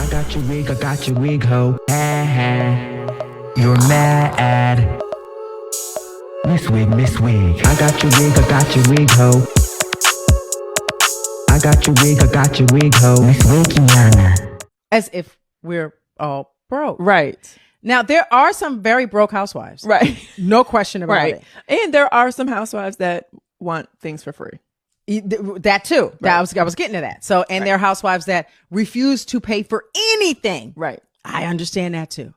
I got your wig, ho. Ha ha. You're mad. Miss Wig. I got your wig, ho. I got your wig, ho. Miss Wikiana. As if we're all broke. Right. Now, there are some very broke housewives. Right. No question about it. And there are some housewives that want things for free. That too. Right. I was getting to that. So, and there are housewives that refuse to pay for anything. Right. I understand that too.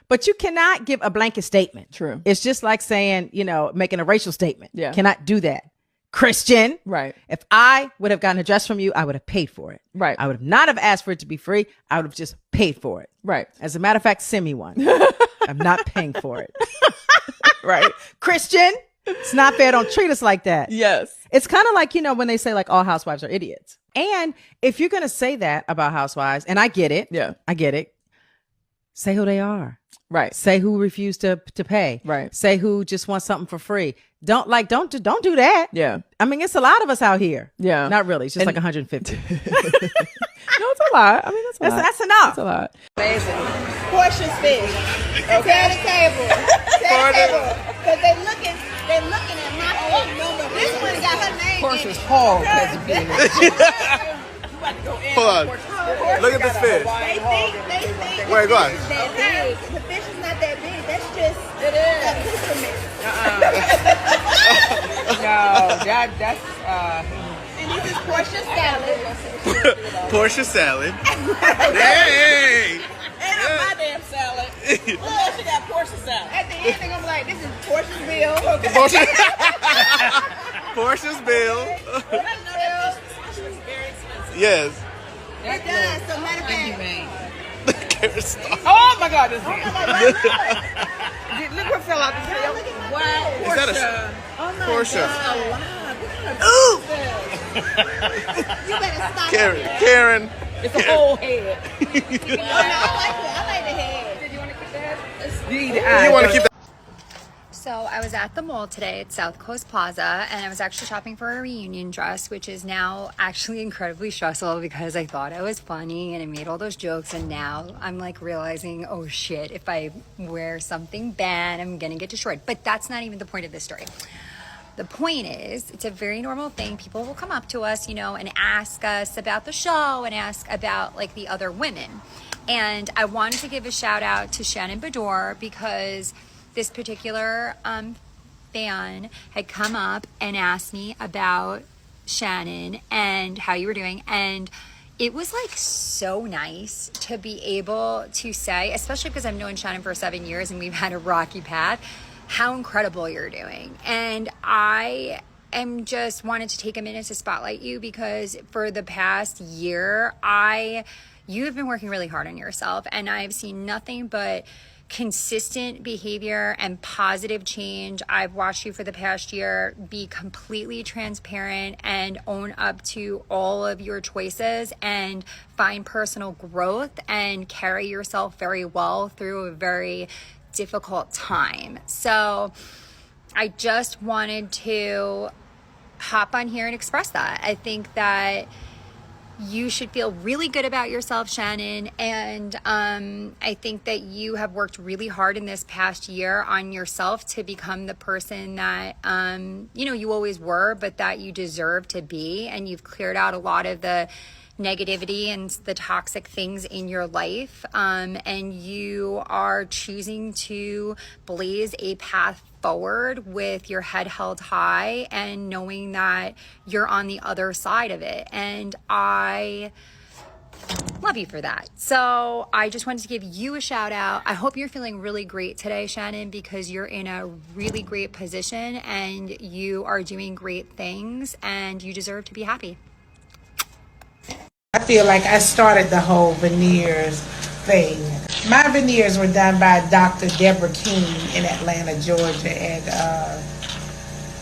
But you cannot give a blanket statement. True. It's just like saying, making a racial statement. Yeah. Cannot do that. Christian. Right. If I would have gotten a dress from you, I would have paid for it. Right. I would have not have asked for it to be free. I would have just paid for it. Right. As a matter of fact, send me one. I'm not paying for it. Right. Christian, it's not fair. Don't treat us like that. Yes. It's kind of like, when they say like all housewives are idiots. And if you're going to say that about housewives, and I get it. Yeah. I get it. Say who they are. Right. Say who refused to pay. Right. Say who just wants something for free. Don't do that. Yeah. I mean, it's a lot of us out here. Yeah. Not really. It's just like 150. No, it's a lot. I mean, that's a lot. That's enough. That's a lot. Amazing. Portia's fish. Okay. Tell the table. Tell the table. Because they're looking at my food. This one got her name. Portia's Paul. Hold on. Look at this fish. They think Wait, go on. the fish is that big. The fish is not that big. That's just accoutrement. No, that's And this is Portia's salad. Portia salad. Hey! And my damn salad. Look, she got Portia salad. At the end, they're going to be like, this is Portia's bill. Okay. Portia's bill. Very expensive. Yes. It does. So matter of fact, oh my God, this is look what fell out the tail. Wow, Is that a Oh my Portia? God. You better stop. Karen. it's a whole head. Oh, no, I like the head. Did you want to keep that? You want to keep that? So I was at the mall today at South Coast Plaza, and I was actually shopping for a reunion dress, which is now actually incredibly stressful because I thought I was funny and I made all those jokes, and now I'm like realizing, oh shit, if I wear something bad, I'm gonna get destroyed. But that's not even the point of this story. The point is, it's a very normal thing. People will come up to us, and ask us about the show and ask about like the other women. And I wanted to give a shout out to Shannon Beador because this particular fan had come up and asked me about Shannon and how you were doing. And it was like so nice to be able to say, especially because I've known Shannon for 7 years and we've had a rocky path, how incredible you're doing. And I am just wanted to take a minute to spotlight you because for the past year, you have been working really hard on yourself, and I've seen nothing but consistent behavior and positive change. I've watched you for the past year be completely transparent and own up to all of your choices and find personal growth and carry yourself very well through a very difficult time. So I just wanted to hop on here and express that. I think that you should feel really good about yourself, Shannon. And I think that you have worked really hard in this past year on yourself to become the person that, you always were, but that you deserve to be. And you've cleared out a lot of the negativity and the toxic things in your life. And you are choosing to blaze a path forward with your head held high and knowing that you're on the other side of it. And I love you for that. So I just wanted to give you a shout out. I hope you're feeling really great today, Shannon, because you're in a really great position and you are doing great things and you deserve to be happy. I feel like I started the whole veneers thing. My veneers were done by Dr. Deborah King in Atlanta, Georgia at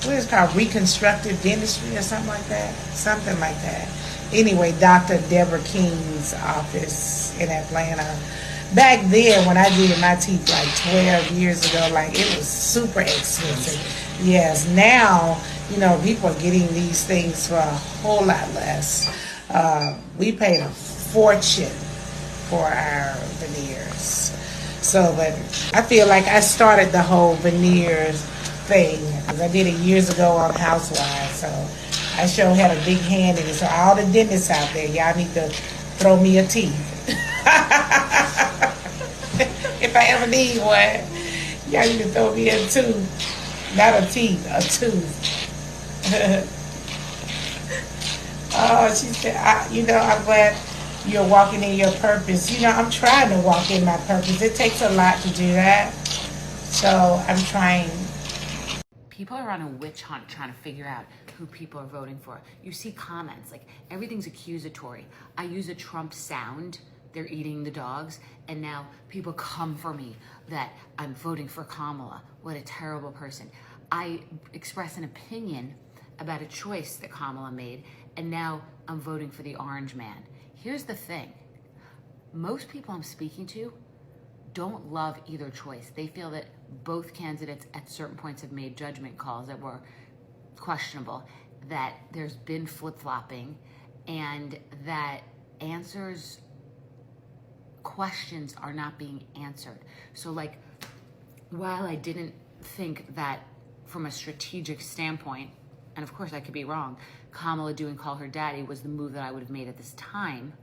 what is it called, Reconstructive Dentistry or something like that. Something like that. Anyway, Dr. Deborah King's office in Atlanta. Back then when I did my teeth like 12 years ago, like it was super expensive. Yes, now, people are getting these things for a whole lot less. We paid a fortune for our veneers. So, but I feel like I started the whole veneers thing because I did it years ago on Housewives. So I sure had a big hand in it. So all the dentists out there, y'all need to throw me a teeth. If I ever need one, y'all need to throw me a tooth. Not a teeth, a tooth. Oh, she said, I'm glad you're walking in your purpose. I'm trying to walk in my purpose. It takes a lot to do that. So I'm trying. People are on a witch hunt trying to figure out who people are voting for. You see comments, like everything's accusatory. I use a Trump sound, they're eating the dogs, and now people come for me that I'm voting for Kamala. What a terrible person. I express an opinion about a choice that Kamala made, and now I'm voting for the orange man. Here's the thing. Most people I'm speaking to don't love either choice. They feel that both candidates at certain points have made judgment calls that were questionable, that there's been flip-flopping, and that questions are not being answered. So like, while I didn't think that from a strategic standpoint, and of course I could be wrong, Kamala doing Call Her Daddy was the move that I would have made at this time,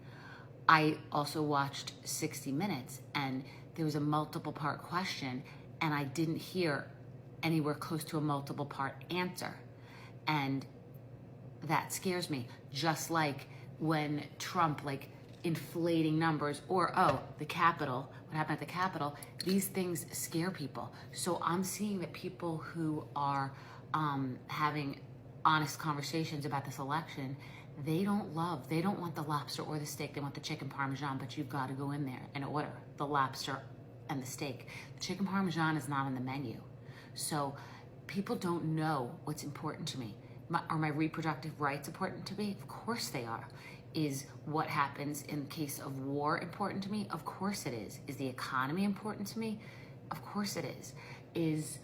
I also watched 60 Minutes, and there was a multiple part question, and I didn't hear anywhere close to a multiple part answer. And that scares me. Just like when Trump, inflating numbers, or, the Capitol, what happened at the Capitol, these things scare people. So I'm seeing that people who are having honest conversations about this election, they don't want the lobster or the steak. They want the chicken parmesan, but you've got to go in there and order the lobster and the steak. The chicken parmesan is not on the menu. So people don't know what's important to me. Are my reproductive rights important to me? Of course they are. Is what happens in case of war important to me? Of course it is. Is the economy important to me? Of course it is. Is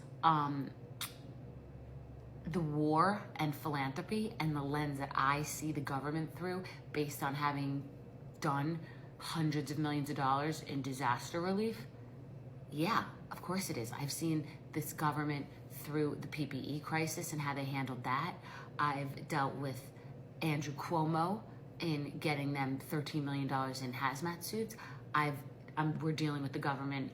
the war and philanthropy and the lens that I see the government through, based on having done hundreds of millions of dollars in disaster relief? Yeah, of course it is. I've seen this government through the PPE crisis and how they handled that. I've dealt with Andrew Cuomo in getting them $13 million in hazmat suits. We're dealing with the government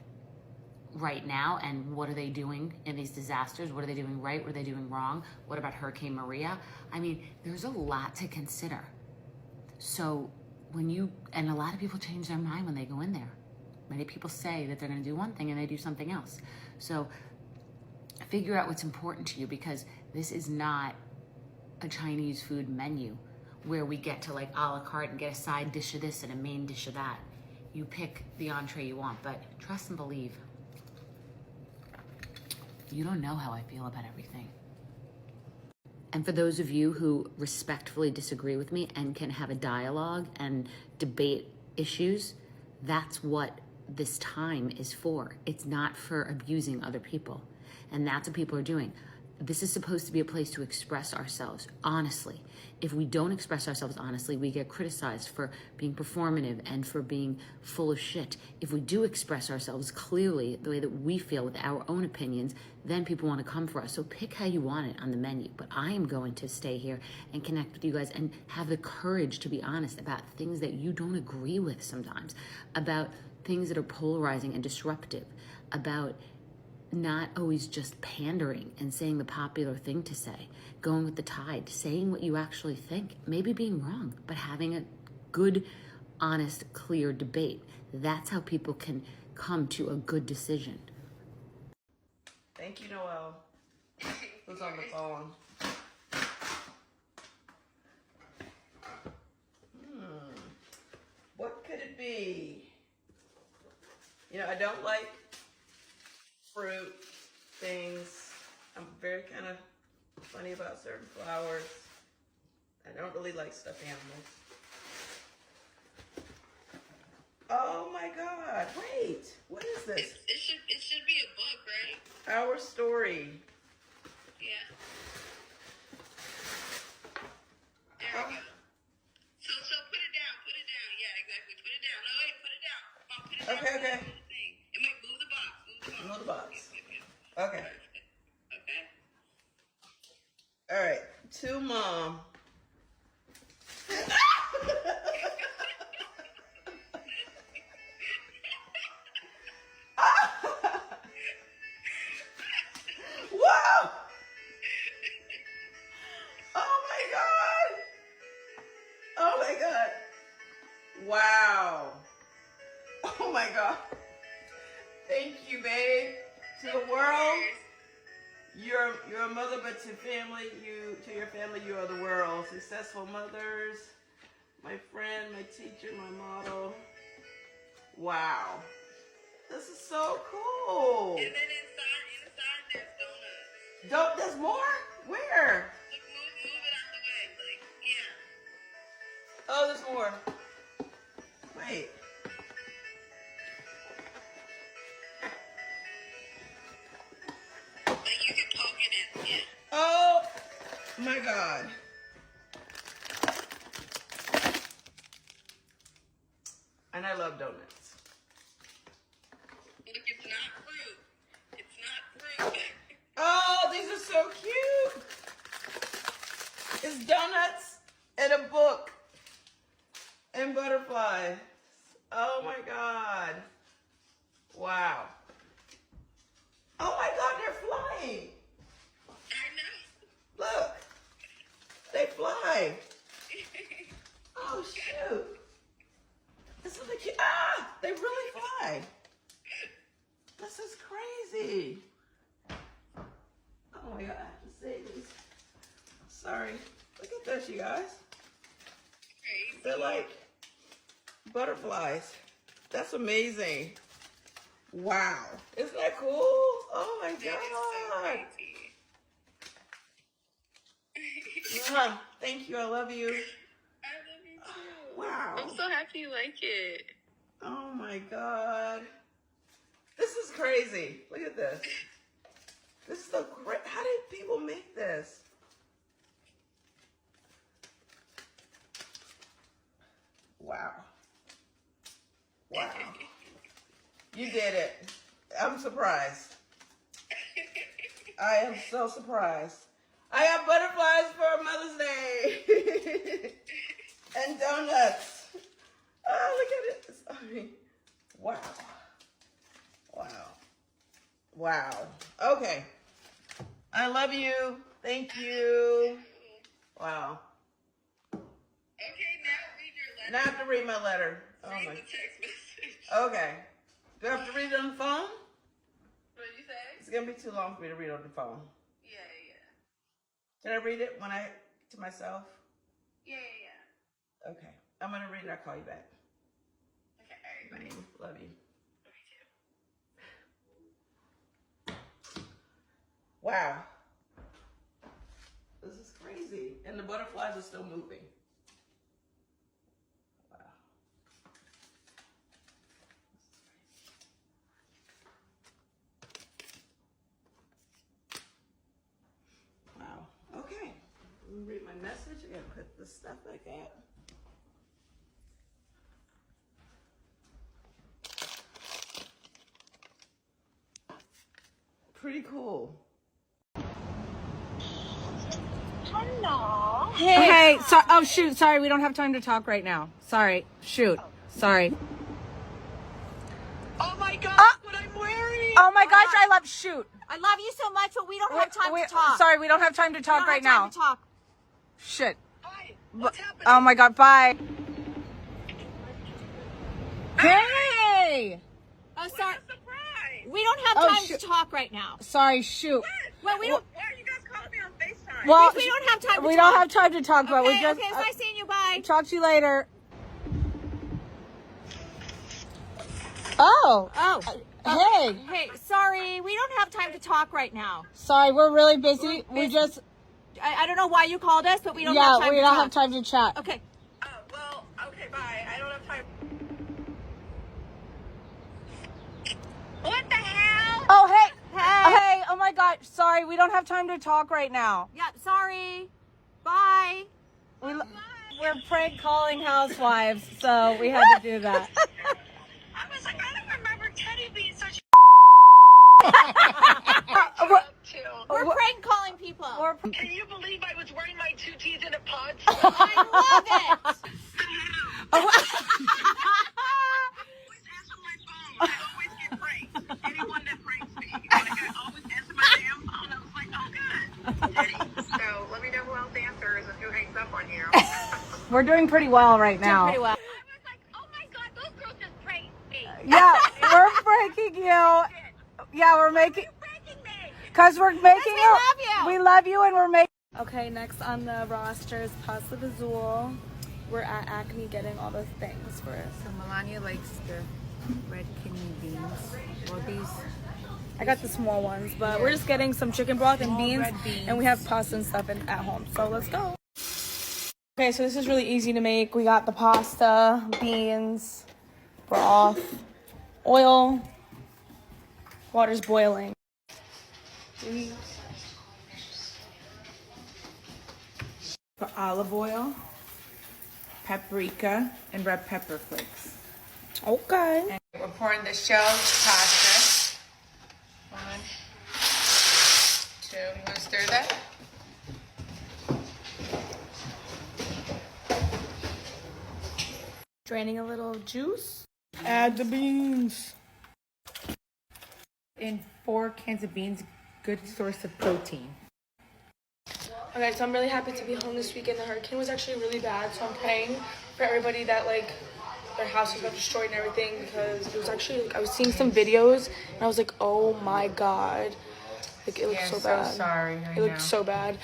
right now, and what are they doing in these disasters? What are they doing right? What are they doing wrong? What about Hurricane Maria? I mean, there's a lot to consider. So and a lot of people change their mind when they go in there. Many people say that they're going to do one thing and they do something else. So figure out what's important to you, because this is not a Chinese food menu where we get to a la carte and get a side dish of this and a main dish of that. You pick the entree you want, but trust and believe. You don't know how I feel about everything. And for those of you who respectfully disagree with me and can have a dialogue and debate issues, that's what this time is for. It's not for abusing other people. And that's what people are doing. This is supposed to be a place to express ourselves honestly. If we don't express ourselves honestly, we get criticized for being performative and for being full of shit. If we do express ourselves clearly, the way that we feel with our own opinions, then people want to come for us. So pick how you want it on the menu. But I am going to stay here and connect with you guys and have the courage to be honest about things that you don't agree with sometimes, about things that are polarizing and disruptive, about not always just pandering and saying the popular thing to say, going with the tide, saying what you actually think, maybe being wrong, but having a good, honest, clear debate. That's how people can come to a good decision. Thank you, Noelle. Who's on the phone? What could it be? I don't like fruit things. I'm very kind of funny about certain flowers. I don't really like stuffed animals. Oh my God! Wait, what is this? It should be a book, right? Our Story. Yeah. There we go. So put it down. Yeah, exactly. we put it down. No, wait, put it down. Mom, put it down. Okay, okay. Move the thing. And wait, move the box. Move the box. Yep. Okay. Okay. All right. To Mom. Wow! Oh my God! Oh my God! Wow! Oh my God! Thank you, babe. To the world, you're a mother, but to your family, you are the world. Successful mothers, my friend, my teacher, my model. Wow! This is so cool. And then inside there's donuts. There's more? Where? Look, move it out the way. Like, yeah. Oh, there's more. Wait. Like you can poke it in. Yeah. Oh my God. And I love donuts. Look, it's not fruit. It's not fruit. Oh, these are so cute. It's donuts and a book and butterflies. Oh my God. Wow. Oh my God, they're flying. I know. Look. They fly. Oh shoot. This is the cute. Ah, they really fly. This is crazy. Oh my God, I have to save these. Sorry. Look at this, you guys. Crazy. They're like butterflies. That's amazing. Wow. Isn't that cool? Oh my That is so God. crazy. Mwah. Thank you. I love you. I love you too. Wow. I'm so happy you like it. Oh my God. This is crazy. Look at this. This is so great. How did people make this? Wow. Wow. You did it. I'm surprised. I am so surprised. I have butterflies for Mother's Day. And donuts. Oh, look at it. Sorry. Wow. Wow. Wow. Okay. I love you. Thank you. Wow. Okay, now read your letter. Now I have to read my letter. Oh Read my. the text message. Okay. Do I have to read it on the phone? What did you say? It's gonna be too long for me to read on the phone. Yeah. Can I read it when I to myself? Yeah. Okay. I'm gonna read it. I'll call you back. Okay, all right, bye. Love you. Me too. Wow. This is crazy. And the butterflies are still moving. Wow. Wow. Okay. Let me read my message. I gotta put this stuff back out. Pretty cool. Hello. Hey, oh shoot, sorry, we don't have time to talk right now. Sorry, shoot, sorry. Oh my God, what I'm wearing! Oh my gosh, I love shoot. I love you so much, but we don't have time to talk. Sorry, we don't have time to talk we right don't have now. time to talk. Shit. Hi, what's happening? Oh my God, bye. Hey! Oh, sorry. Surprise! We don't have Oh, time shoot. to talk right now. Sorry, shoot. Well, we don't. Why are you guys calling me on FaceTime? Well, we don't have time to we talk. don't have time to talk, but we Okay, just okay, it's nice seeing you. Bye. talk to you later. Oh. Hey. Hey, sorry, we don't have time to talk right now. Sorry, we're really busy. We just I don't know why you called us, but we don't have time we to don't talk. have time to chat. Okay. Well, okay, bye. I don't have time. What the hell? Oh, hey. Hey. Hey, oh my God. Sorry, we don't have time to talk right now. Yeah, sorry. Bye. We lo- we're prank calling Housewives, so we had to do that. I was like, I don't remember Teddy being such We're prank calling people. Can you believe I was wearing my 2 T's in a pod? I love it. Always answer my phone. I always get pranked. Anyone that pranks me. Like, I always answer my damn phone. I was like, oh, good. Teddy. So let me know who else answers and who hangs up on you. We're doing pretty well right now. Pretty well. I was like, oh my God, those girls just pranked me. Yeah, we're pranking you. Yeah, we're making. Cause we're making. we love you. We love you, and we're making. Okay, next on the roster is pasta fagioli. We're at Acme getting all the things for it. So Melania likes the red kidney beans. Or these. I got the small ones, but we're just getting some chicken broth and Small beans, red beans. and we have pasta and stuff at home. So let's go. Okay, so this is really easy to make. We got the pasta, beans, broth, oil, water's boiling. For olive oil, paprika, and red pepper flakes. Okay. And we're pouring the shelled pasta. 1, 2. You want to stir that? Draining a little juice. Add the beans. In 4 cans of beans, good source of protein. Okay, so I'm really happy to be home this weekend. The hurricane was actually really bad, so I'm praying for everybody that like their houses got destroyed and everything, because it was actually like I was seeing some videos and I was like, oh my God, like it looked so bad. Sorry. It looked so bad,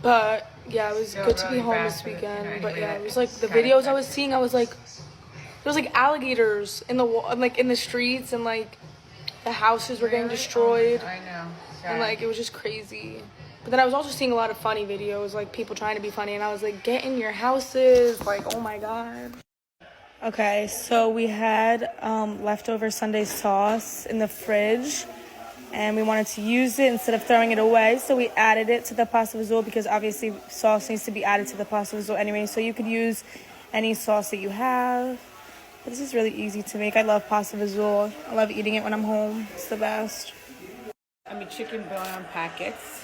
but yeah, it was good to be really home bad this for the- weekend. But anyway, yeah, that it was like the kinda videos I was seeing, I was like, there was like alligators in the like in the streets, and like the houses were getting destroyed. I know. And like it was just crazy. But then I was also seeing a lot of funny videos, like people trying to be funny, and I was like, get in your houses, like, oh my God. Okay, so we had leftover Sunday sauce in the fridge, and we wanted to use it instead of throwing it away, so we added it to the pasta fagioli, because obviously sauce needs to be added to the pasta fagioli anyway, so you could use any sauce that you have. But this is really easy to make. I love pasta fagioli. I love eating it when I'm home. It's the best. I mean, chicken bouillon packets.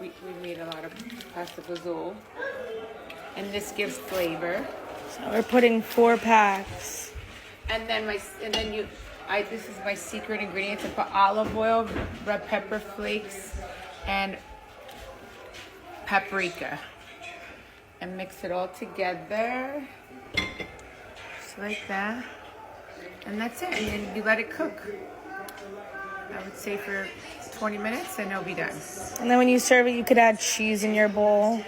We made a lot of pasta fagioli, and this gives flavor. So we're putting 4 packs. And then this is my secret ingredient: to put olive oil, red pepper flakes, and paprika, and mix it all together, just like that. And that's it. And then you let it cook. I would say for 20 minutes, and it'll be done. And then when you serve it, you could add cheese in your bowl.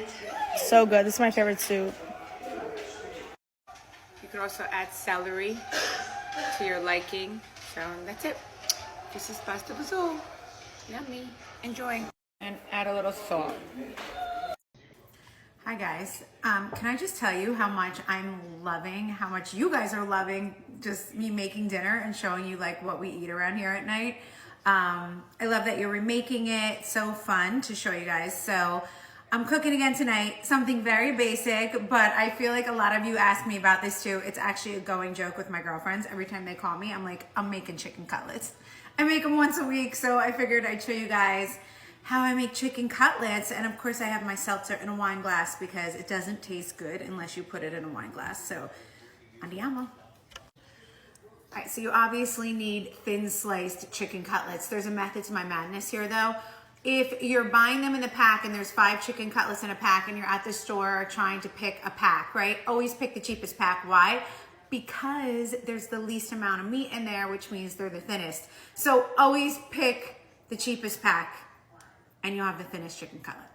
So good. This is my favorite soup. You could also add celery to your liking. So that's it. This is pasta fagioli. Yummy. Enjoy. And add a little salt. Hi guys. Can I just tell you how much I'm loving, how much you guys are loving just me making dinner and showing you like what we eat around here at night. I love that you're remaking it. So fun to show you guys. So I'm cooking again tonight, something very basic, but I feel like a lot of you ask me about this too. It's actually a going joke with my girlfriends. Every time they call me, I'm like, I'm making chicken cutlets. I make them once a week, so I figured I'd show you guys how I make chicken cutlets. And of course I have my seltzer in a wine glass because it doesn't taste good unless you put it in a wine glass. So andiamo. All right, so you obviously need thin sliced chicken cutlets. There's a method to my madness here though. If you're buying them in the pack and there's 5 chicken cutlets in a pack and you're at the store trying to pick a pack, right? Always pick the cheapest pack. Why? Because there's the least amount of meat in there, which means they're the thinnest. So always pick the cheapest pack and you'll have the thinnest chicken cutlet.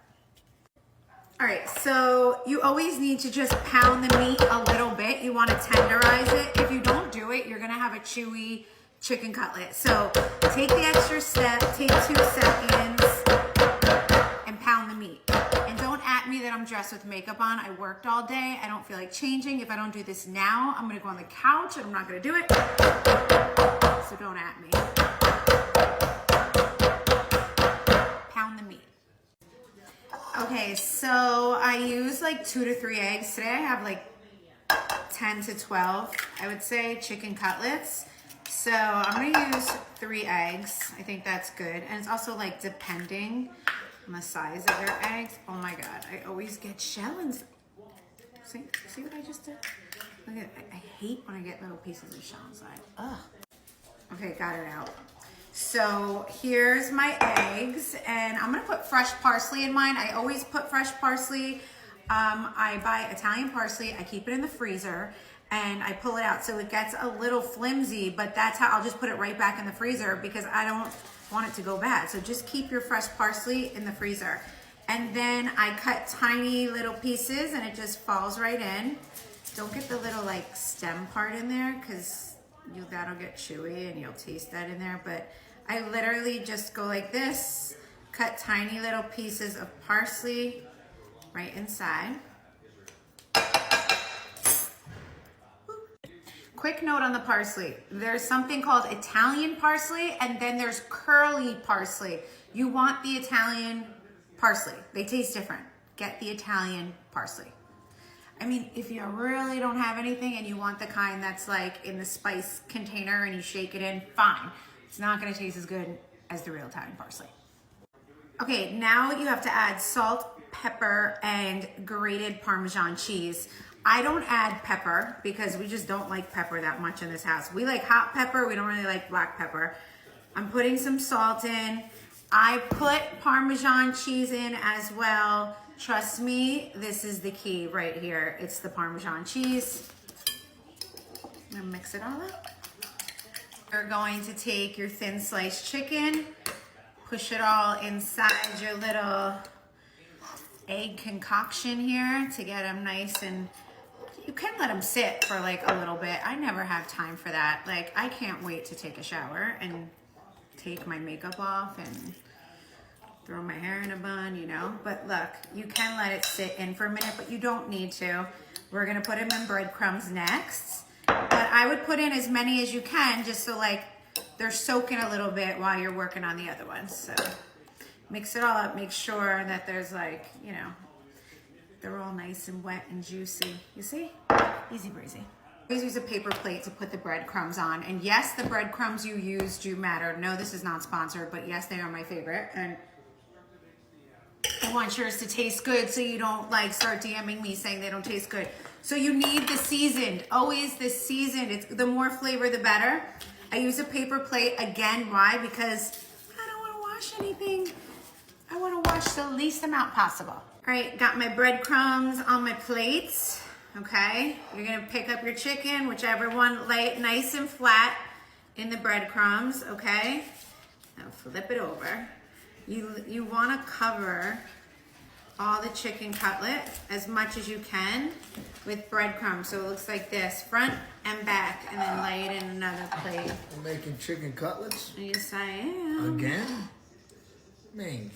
All right, so you always need to just pound the meat a little bit. You want to tenderize it. If you don't do it, you're gonna have a chewy chicken cutlet. So take the extra step, take 2 seconds, and pound the meat. And don't at me that I'm dressed with makeup on. I worked all day. I don't feel like changing. If I don't do this now, I'm gonna go on the couch and I'm not gonna do it. So don't at me. Pound the meat. Okay, so I use like 2 to 3 eggs. Today I have like 10 to 12, I would say, chicken cutlets. So I'm gonna use 3 eggs. I think that's good. And it's also like depending on the size of your eggs. Oh my God, I always get shellings. See what I just did? Look at, I hate when I get little pieces of shell inside. Ugh. Okay, got it out. So here's my eggs, and I'm gonna put fresh parsley in mine. I always put fresh parsley. I buy Italian parsley, I keep it in the freezer, and I pull it out so it gets a little flimsy, but that's how I'll just put it right back in the freezer because I don't want it to go bad. So just keep your fresh parsley in the freezer. And then I cut tiny little pieces and it just falls right in. Don't get the little like stem part in there because that'll get chewy and you'll taste that in there. But I literally just go like this, cut tiny little pieces of parsley right inside. Quick note on the parsley. There's something called Italian parsley and then there's curly parsley. You want the Italian parsley. They taste different. Get the Italian parsley. I mean, if you really don't have anything and you want the kind that's like in the spice container and you shake it in, fine. It's not gonna taste as good as the real Italian parsley. Okay, now you have to add salt, pepper, and grated Parmesan cheese. I don't add pepper because we just don't like pepper that much in this house. We like hot pepper, we don't really like black pepper. I'm putting some salt in. I put Parmesan cheese in as well. Trust me, this is the key right here. It's the Parmesan cheese. I'm gonna mix it all up. You're going to take your thin sliced chicken, push it all inside your little egg concoction here to get them nice, and you can let them sit for like a little bit. I never have time for that. Like, I can't wait to take a shower and take my makeup off and throw my hair in a bun, you know? But look, you can let it sit in for a minute, but you don't need to. We're gonna put them in breadcrumbs next. But I would put in as many as you can just so like they're soaking a little bit while you're working on the other ones. So mix it all up, make sure that there's like, you know, they're all nice and wet and juicy. You see? Easy breezy. Always use a paper plate to put the breadcrumbs on. And yes, the breadcrumbs you use do matter. No, this is not sponsored, but yes, they are my favorite. And I want yours to taste good so you don't like start DMing me saying they don't taste good. So you need the seasoned, always the seasoned. It's the more flavor, the better. I use a paper plate again. Why? Because I don't want to wash anything. I want to wash the least amount possible. All right, got my breadcrumbs on my plates. Okay, you're gonna pick up your chicken, whichever one, lay it nice and flat in the breadcrumbs. Okay, now flip it over. You want to cover all the chicken cutlet as much as you can with breadcrumbs. So it looks like this, front and back, and then lay it in another plate. You're making chicken cutlets? Yes, I am. Again? Ming.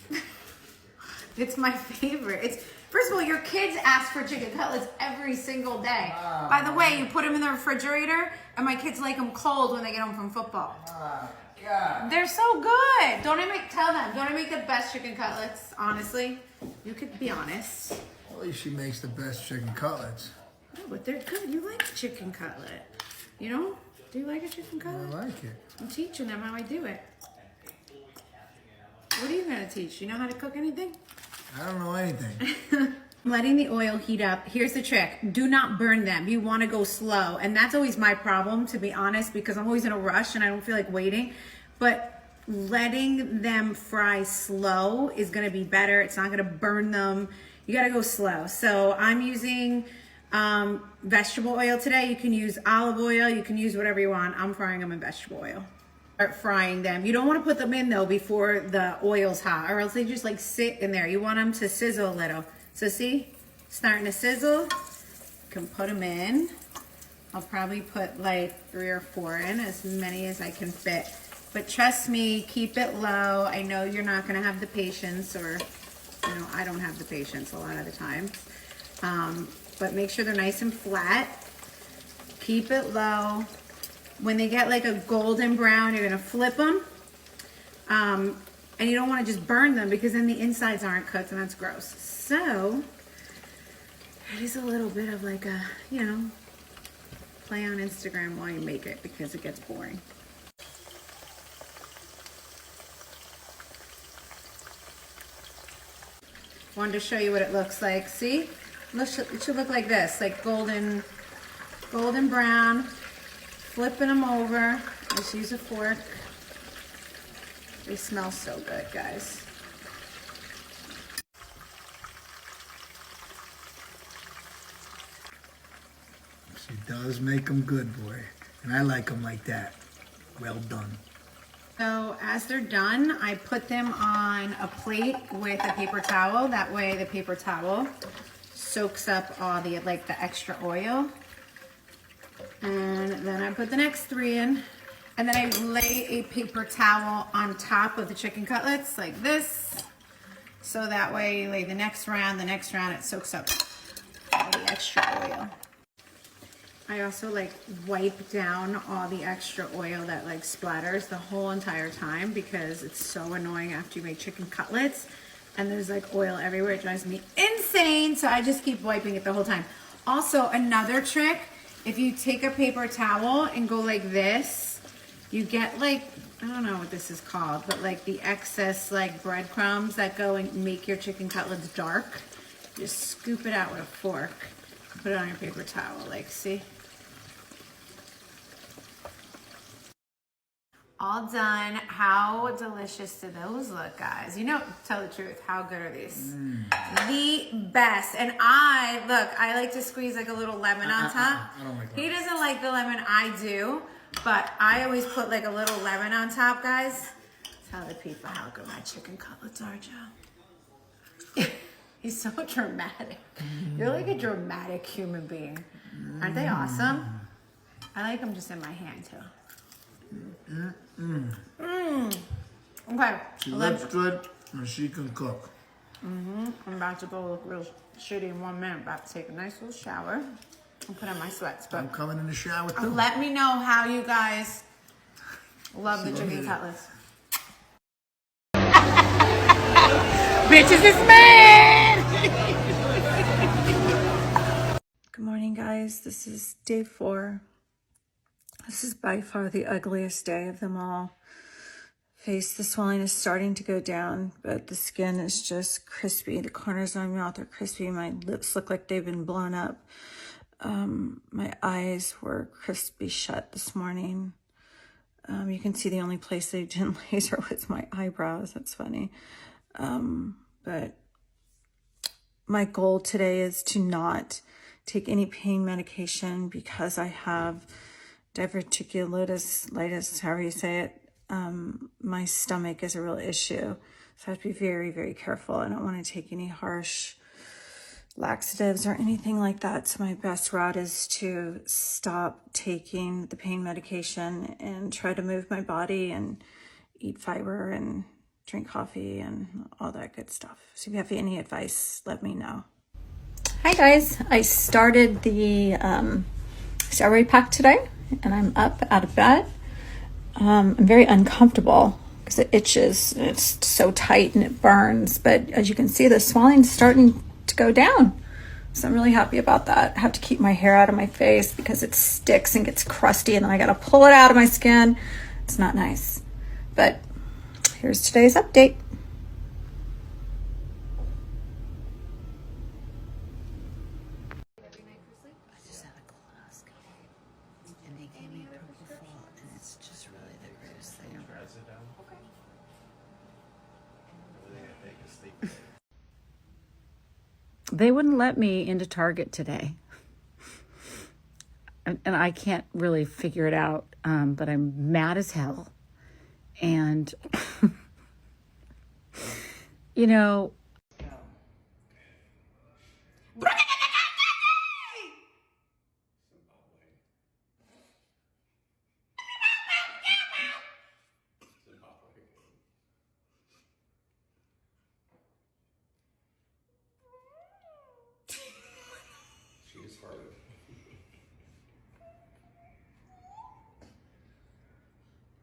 It's my favorite. It's first of all, your kids ask for chicken cutlets every single day. By the way, you put them in the refrigerator, and my kids like them cold when they get home from football. God. They're so good. Don't I tell them, don't I make the best chicken cutlets, honestly? You could be honest. At least she makes the best chicken cutlets. Oh, but they're good. You like a chicken cutlet. You know? Do you like a chicken cutlet? I like it. I'm teaching them how I do it. What are you going to teach? You know how to cook anything? I don't know anything. Letting the oil heat up. Here's the trick. Do not burn them. You want to go slow. And that's always my problem, to be honest, because I'm always in a rush and I don't feel like waiting. But letting them fry slow is going to be better. It's not going to burn them. You got to go slow. So I'm using vegetable oil today. You can use olive oil. You can use whatever you want. I'm frying them in vegetable oil. Start frying them. You don't want to put them in though before the oil's hot, or else they just like sit in there. You want them to sizzle a little. So see, starting to sizzle. You can put them in. I'll probably put like 3 or 4 in, as many as I can fit. But trust me, keep it low. I know you're not gonna have the patience, or you know, I don't have the patience a lot of the time. But make sure they're nice and flat. Keep it low. When they get like a golden brown, you're gonna flip them. And you don't want to just burn them because then the insides aren't cooked and that's gross. So it is a little bit of like a, you know, play on Instagram while you make it because it gets boring. Wanted to show you what it looks like. See? It should look like this, like golden brown. Flipping them over. Just use a fork. They smell so good, guys. She does make them good, boy. And I like them like that. Well done. So as they're done, I put them on a plate with a paper towel. That way the paper towel soaks up all the extra oil. And then I put the next 3 in. And then I lay a paper towel on top of the chicken cutlets like this. So that way you lay the next round, it soaks up all the extra oil. I also like wipe down all the extra oil that like splatters the whole entire time because it's so annoying after you make chicken cutlets and there's like oil everywhere. It drives me insane. So I just keep wiping it the whole time. Also, another trick, if you take a paper towel and go like this, you get like, I don't know what this is called, but like the excess like breadcrumbs that go and make your chicken cutlets dark. Just scoop it out with a fork, put it on your paper towel, like see? All done. How delicious do those look, guys? You know, tell the truth, how good are these? The best. And I like to squeeze like a little lemon on top. I don't like He doesn't like the lemon, I do. But I always put like a little lemon on top, guys. Tell the people how good my chicken cutlets are, Joe. He's so dramatic. You're like a dramatic human being. Aren't they awesome? I like them just in my hand, too. Okay. She looks good and she can cook. I'm about to go look real shitty in 1 minute. About to take a nice little shower and put on my sweats. But I'm coming in the shower too. let me know how you guys love the chicken cutlets. Bitches is mad! Good morning, guys. This is day 4. This is by far the ugliest day of them all. The swelling is starting to go down, but the skin is just crispy. The corners of my mouth are crispy. My lips look like they've been blown up. My eyes were crispy shut this morning. You can see the only place they didn't laser was my eyebrows. That's funny. But my goal today is to not take any pain medication because I have diverticulitis, however you say it. My stomach is a real issue. So I have to be very, very careful. I don't want to take any harsh laxatives or anything like that. So my best route is to stop taking the pain medication and try to move my body and eat fiber and drink coffee and all that good stuff. So if you have any advice, let me know. Hi guys, I started the strawberry pack today and I'm up out of bed. I'm very uncomfortable because it itches and it's so tight and it burns. But as you can see, the swelling's starting to go down. So I'm really happy about that. I have to keep my hair out of my face because it sticks and gets crusty and then I got to pull it out of my skin. It's not nice. But here's today's update. They wouldn't let me into Target today. And I can't really figure it out, but I'm mad as hell. And, you know,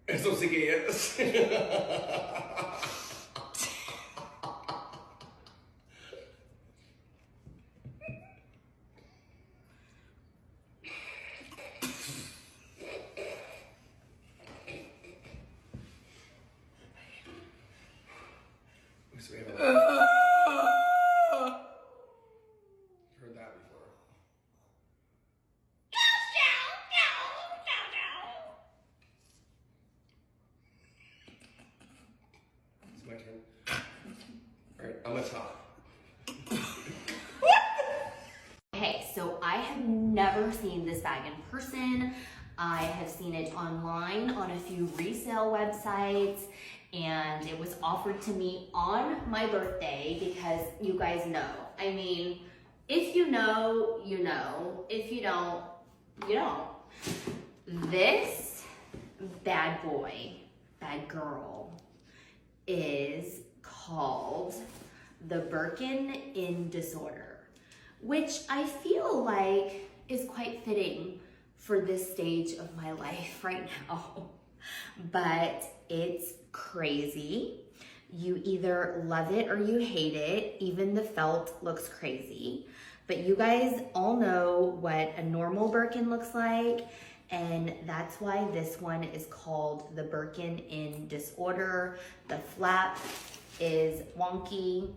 Eso sí que es. cat before. It's my turn. Alright, I'm gonna talk. Okay, so I have never seen this bag in person. I have seen it online on a few resale websites, and it was offered to me on my birthday because you guys know. I mean, if you know, you know. If you don't, you don't. This bad boy, bad girl, is called the Birkin in Disorder, which I feel like is quite fitting for this stage of my life right now. But it's crazy. You either love it or you hate it. Even the felt looks crazy. But you guys all know what a normal Birkin looks like, and that's why this one is called the Birkin in Disorder. The flap is wonky.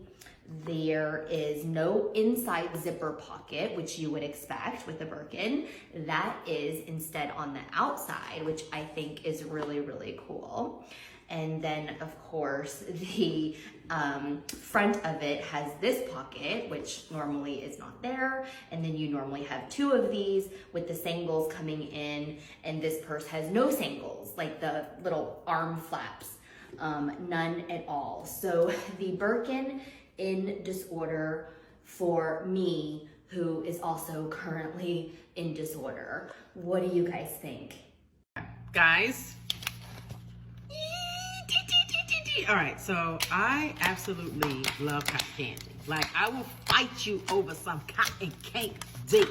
There is no inside zipper pocket, which you would expect with a Birkin. That is instead on the outside, which I think is really, really cool. And then, of course, the front of it has this pocket, which normally is not there. And then you normally have two of these with the sangles coming in. And this purse has no sangles, like the little arm flaps, none at all. So the Birkin in Disorder for me, who is also currently in disorder. What do you guys think? Guys, all right, so I absolutely love cotton candy. Like, I will fight you over some cotton candy.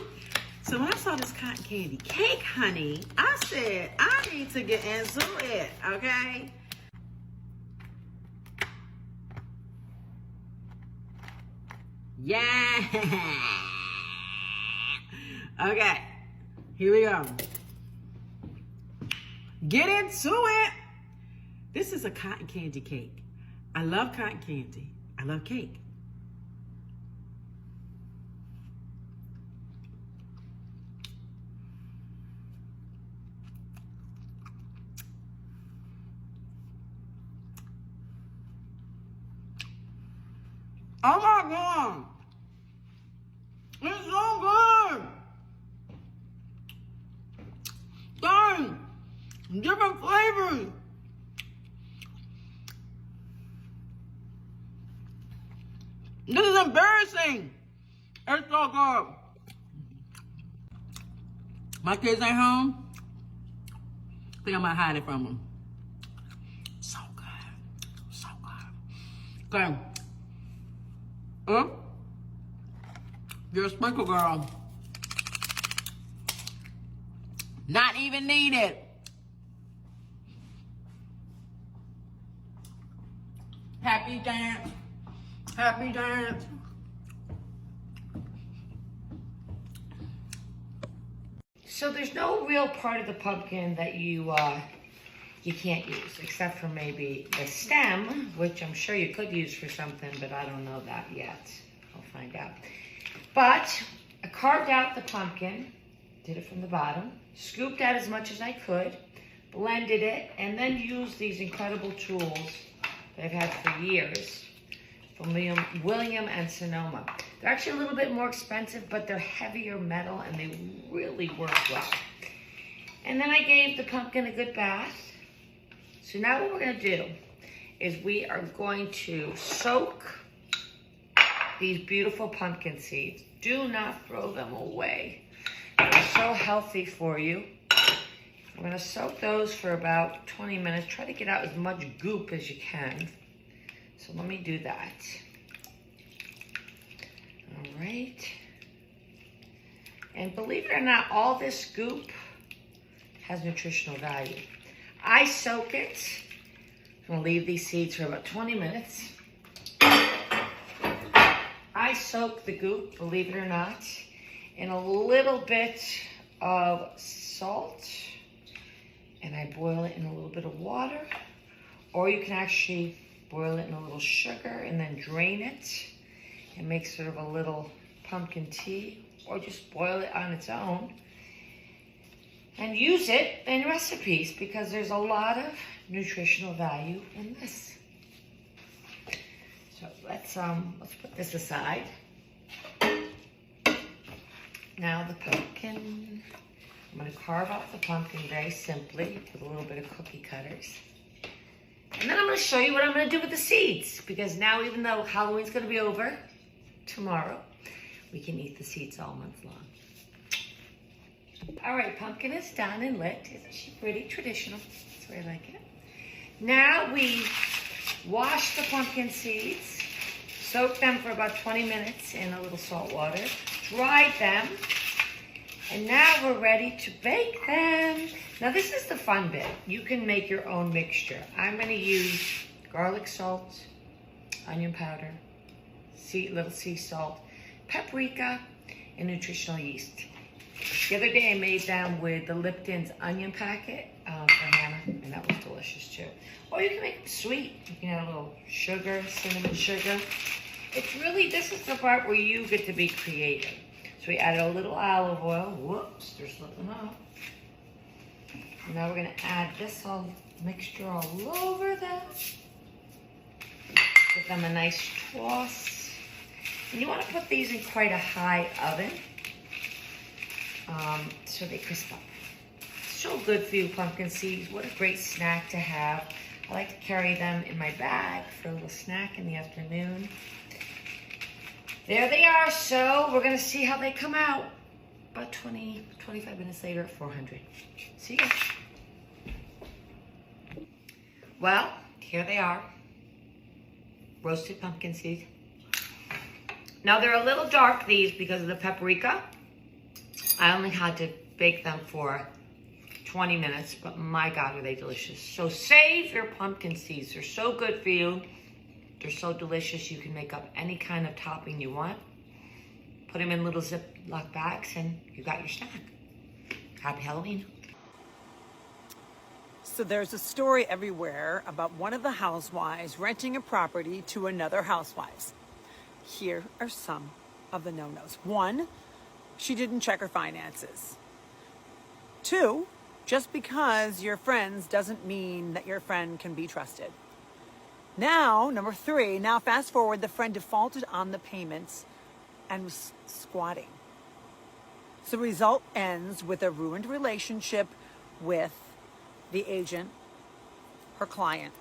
So when I saw this cotton candy cake, honey, I said, I need to get into it, okay? Yeah. Okay, here we go. Get into it. This is a cotton candy cake. I love cotton candy. I love cake. Oh my God. It's so good. Dang. Different flavors. This is embarrassing. It's so good. My kids ain't home. I think I might hide it from them. So good. So good. Okay. You're a sprinkle girl. Not even needed. Happy dance. Happy dance. So there's no real part of the pumpkin that you can't use, except for maybe the stem, which I'm sure you could use for something, but I don't know that yet. I'll find out. But I carved out the pumpkin, did it from the bottom, scooped out as much as I could, blended it, and then used these incredible tools that I've had for years from William and Sonoma. They're actually a little bit more expensive, but they're heavier metal and they really work well. And then I gave the pumpkin a good bath. So now what we're gonna do is we are going to soak these beautiful pumpkin seeds. Do not throw them away. They're so healthy for you. We're gonna soak those for about 20 minutes. Try to get out as much goop as you can. So let me do that. All right. And believe it or not, all this goop has nutritional value. I soak it. I'm gonna leave these seeds for about 20 minutes. I soak the goop, believe it or not, in a little bit of salt, and I boil it in a little bit of water, or you can actually boil it in a little sugar and then drain it and make sort of a little pumpkin tea. or just boil it on its own and use it in recipes because there's a lot of nutritional value in this. So let's put this aside. Now the pumpkin, I'm going to carve up the pumpkin very simply with a little bit of cookie cutters. And then I'm going to show you what I'm going to do with the seeds, because now, even though Halloween's going to be over tomorrow, we can eat the seeds all month long. All right, pumpkin is done and lit. Isn't she pretty? Traditional. That's the way I like it. Now we wash the pumpkin seeds, soak them for about 20 minutes in a little salt water, dried them, and now we're ready to bake them. Now this is the fun bit. You can make your own mixture. I'm going to use garlic salt, onion powder, little sea salt, paprika, and nutritional yeast. The other day I made them with the Lipton's onion packet for Hannah, and that was delicious too. Or you can make them sweet. You can add a little sugar, cinnamon sugar. It's really, this is the part where you get to be creative. So we added a little olive oil. Whoops, they're slipping off. And now we're gonna add this whole mixture all over them. Give them a nice toss. And you wanna put these in quite a high oven so they crisp up. So good for you, pumpkin seeds. What a great snack to have. I like to carry them in my bag for a little snack in the afternoon. There they are. So we're gonna see how they come out about 25 minutes later at 400. See ya. Well, here they are. Roasted pumpkin seeds. Now they're a little dark, these, because of the paprika. I only had to bake them for 20 minutes, but my God, are they delicious. So save your pumpkin seeds. They're so good for you. They're so delicious. You can make up any kind of topping you want. Put them in little Ziploc bags and you got your snack. Happy Halloween. So there's a story everywhere about one of the housewives renting a property to another housewives. Here are some of the no-nos. 1, she didn't check her finances. 2, just because you're friends doesn't mean that your friend can be trusted. Now, number 3, now fast forward, the friend defaulted on the payments and was squatting. So the result ends with a ruined relationship with the agent, her client,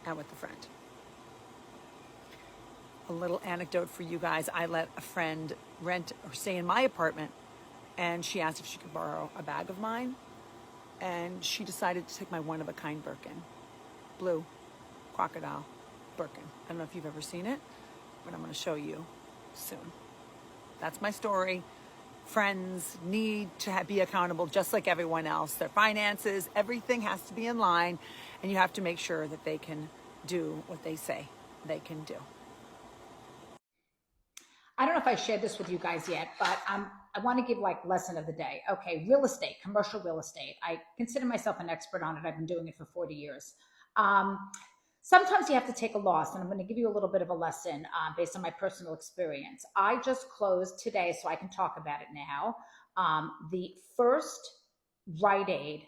and with the friend. A little anecdote for you guys. I let a friend rent or stay in my apartment, and she asked if she could borrow a bag of mine, and she decided to take my one-of-a-kind Birkin. Blue crocodile Birkin. I don't know if you've ever seen it, but I'm going to show you soon. That's my story. Friends need to be accountable just like everyone else. Their finances, everything has to be in line, and you have to make sure that they can do what they say they can do. I don't know if I shared this with you guys yet, but I want to give like lesson of the day. Okay, real estate, commercial real estate. I consider myself an expert on it. I've been doing it for 40 years. Sometimes you have to take a loss, and I'm going to give you a little bit of a lesson based on my personal experience. I just closed today, so I can talk about it now. The first Rite Aid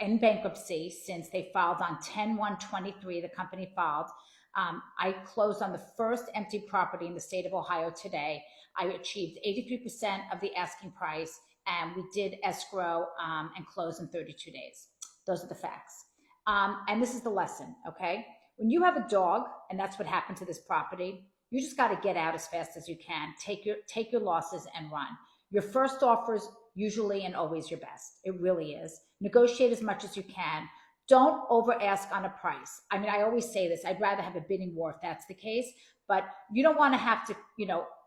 in bankruptcy since they filed on 10/1/23, the company filed. I closed on the first empty property in the state of Ohio today. I achieved 83% of the asking price, and we did escrow and close in 32 days. Those are the facts. And this is the lesson, okay? When you have a dog, and that's what happened to this property, you just got to get out as fast as you can. Take your losses and run. Your first offer is usually and always your best. It really is. Negotiate as much as you can. Don't over ask on a price. I mean, I always say this. I'd rather have a bidding war if that's the case, but you don't want to have to,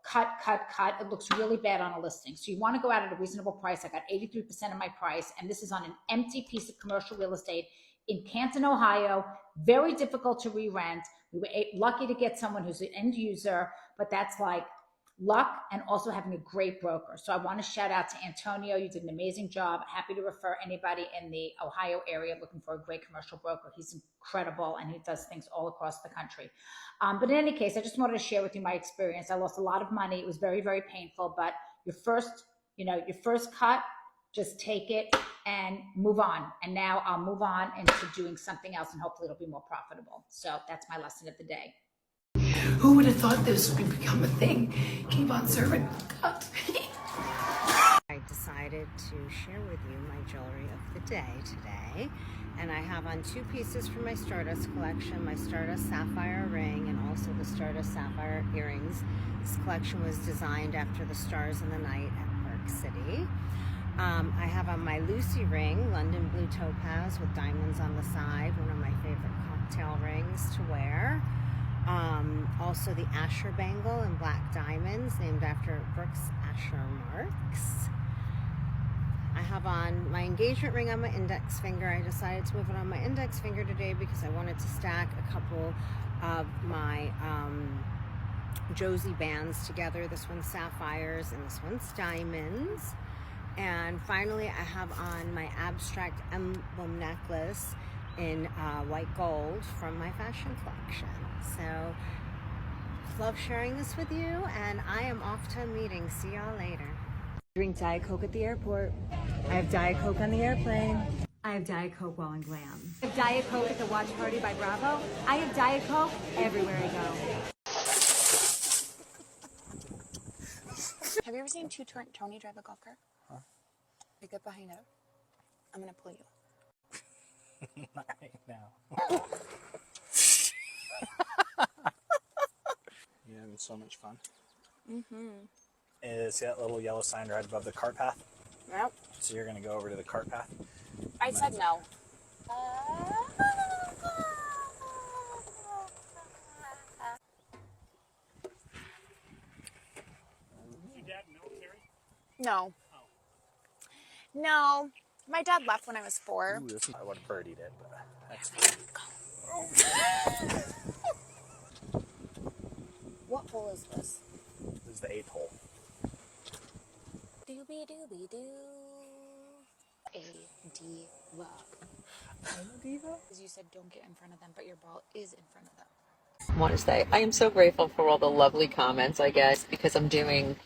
cut. It looks really bad on a listing. So you want to go out at a reasonable price. I got 83% of my price, and this is on an empty piece of commercial real estate in Canton, Ohio. Very difficult to re-rent. We were lucky to get someone who's an end user, but that's like luck and also having a great broker. So I want to shout out to Antonio. You did an amazing job. Happy to refer anybody in the Ohio area looking for a great commercial broker. He's incredible and he does things all across the country. But in any case, I just wanted to share with you my experience. I lost a lot of money. It was very, very painful, but your first cut, just take it and move on. And now I'll move on into doing something else and hopefully it'll be more profitable. So that's my lesson of the day. Who would have thought this would become a thing? Keep on serving. I decided to share with you my jewelry of the day today. And I have on 2 pieces from my Stardust collection, my Stardust Sapphire ring and also the Stardust Sapphire earrings. This collection was designed after the stars in the night at Park City. I have on my Lucy ring, London Blue Topaz with diamonds on the side, one of my favorite cocktail rings to wear. Also the Asher bangle in black diamonds, named after Brooks Asher Marks. I have on my engagement ring on my index finger. I decided to move it on my index finger today because I wanted to stack a couple of my Josie bands together. This one's sapphires and this one's diamonds. And finally, I have on my abstract emblem necklace in white gold from my fashion collection. So, love sharing this with you, and I am off to a meeting. See y'all later. Drink Diet Coke at the airport. I have Diet Coke on the airplane. I have Diet Coke while in glam. I have Diet Coke at the watch party by Bravo. I have Diet Coke everywhere I go. Have you ever seen Tony drive a golf cart? Huh? You get behind it. I'm gonna pull you. Not right now. You're having so much fun. Mm-hmm. See that little yellow sign right above the cart path? Yep. So you're gonna go over to the cart path? I said no. Your dad military? No. No. My dad left when I was 4. Ooh, I would have birdied it, but that's What hole is this? This is the 8th hole. Doobie doobie doo. A-D-love. I'm a diva? Because you said don't get in front of them, but your ball is in front of them. I want to say I am so grateful for all the lovely comments, I guess, because I'm doing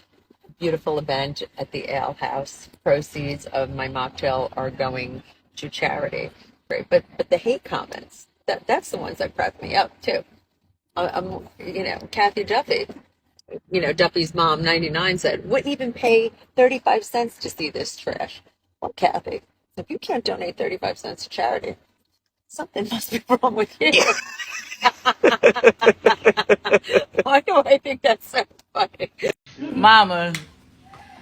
a beautiful event at the Ale House. Proceeds of my mocktail are going to charity. Great. But the hate comments, that's the ones that crack me up too. Kathy Duffy, Duffy's mom, 99, said, wouldn't even pay 35 cents to see this trash. Well, Kathy, if you can't donate 35 cents to charity, something must be wrong with you. Why do I think that's so funny? Mama,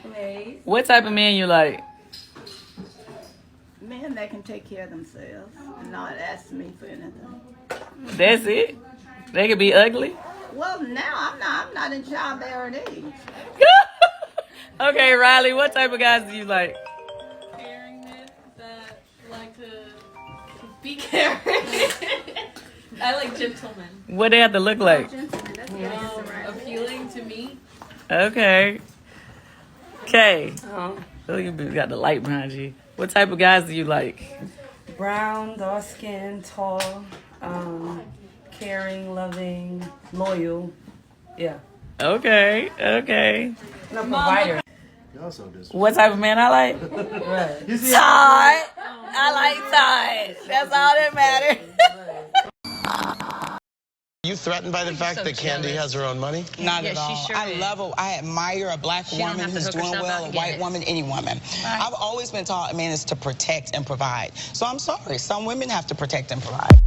Please. what type of man you like? Men that can take care of themselves and not ask me for anything. That's it? They could be ugly? Well, now I'm not in childbearing age. Okay, Riley, what type of guys do you like? Caring men that like to be caring. I like gentlemen. What they have to look like? Appealing to me. Okay. Okay. Oh, you got the light behind you. What type of guys do you like? Brown, dark skin, tall, caring, loving, loyal. Yeah. Okay. No provider. What type of man I like? Right. Todd. I like Todd. That's all that matters. You threatened by the fact that Candy has her own money? Not at all. I love her. I admire a black woman who's doing well, a white woman, any woman. Right. I've always been taught a man is to protect and provide. So I'm sorry, some women have to protect and provide.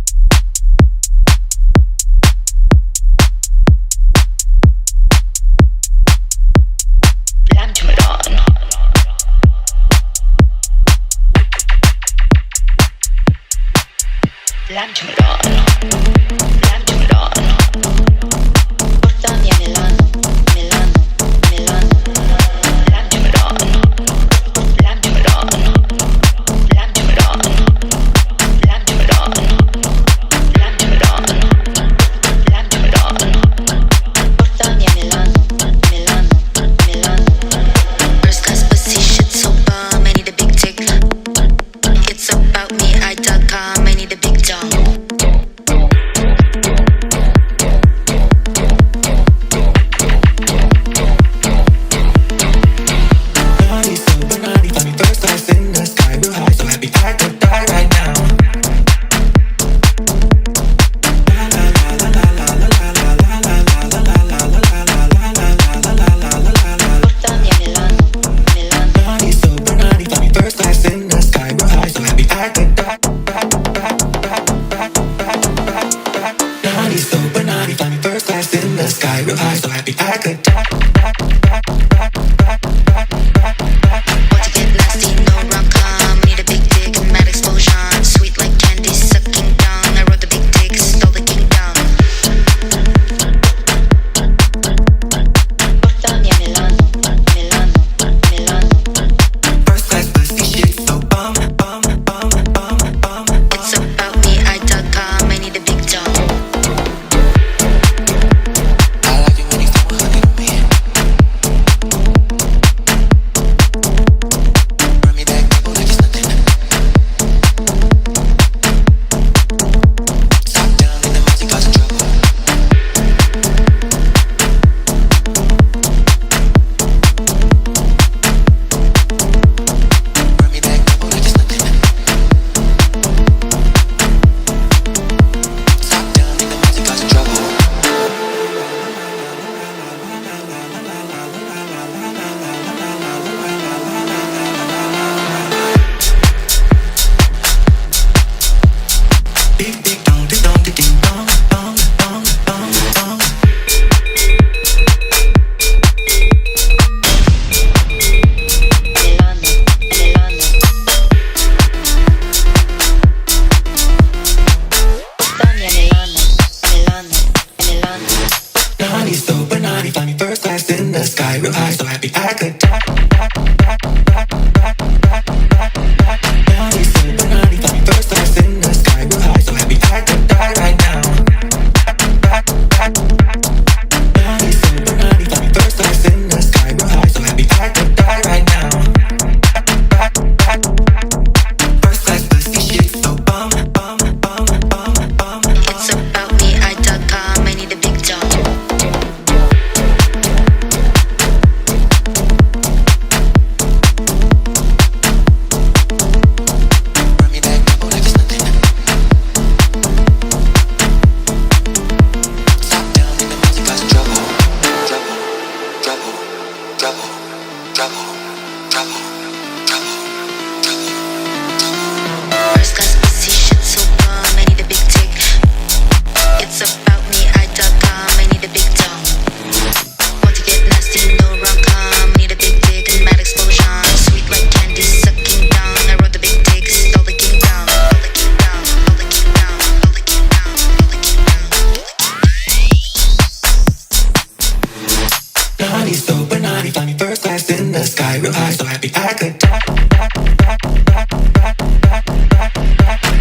high, real high, so happy I could die.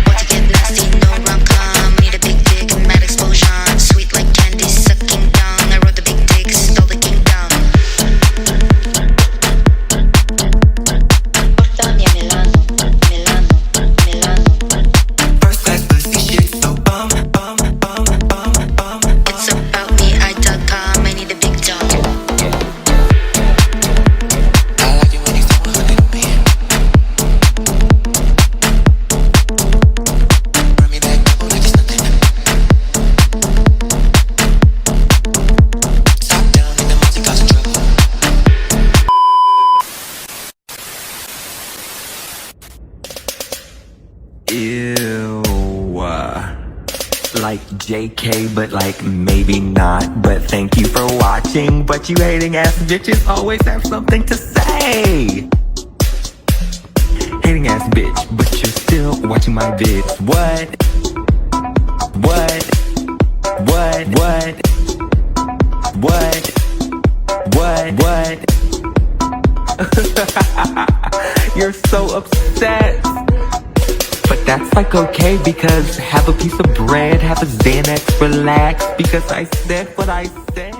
Want to get nasty, no rom-com. Need a big dick and mad explosion. Sweet like candy, sucking down. I rode the big dick, stole the kingdom. Portania, Milano, Milano, Milano. First class pussy shit, so bum, bum, bum, bum, bum. It's about me, I.com. I need a big dog. I like it when you throw a hundred on me. Bring me back double like it's nothing. Top down in the multi causing trouble. Ew. Like JK, but like maybe not. But thank you for watching. But you hating ass bitches always have something to say. Hating ass bitch, but you're still watching my vids. What? What? What? What? What? What? You're so upset. But that's like okay, because have a piece of bread, have a Xanax, relax, because I said what I said.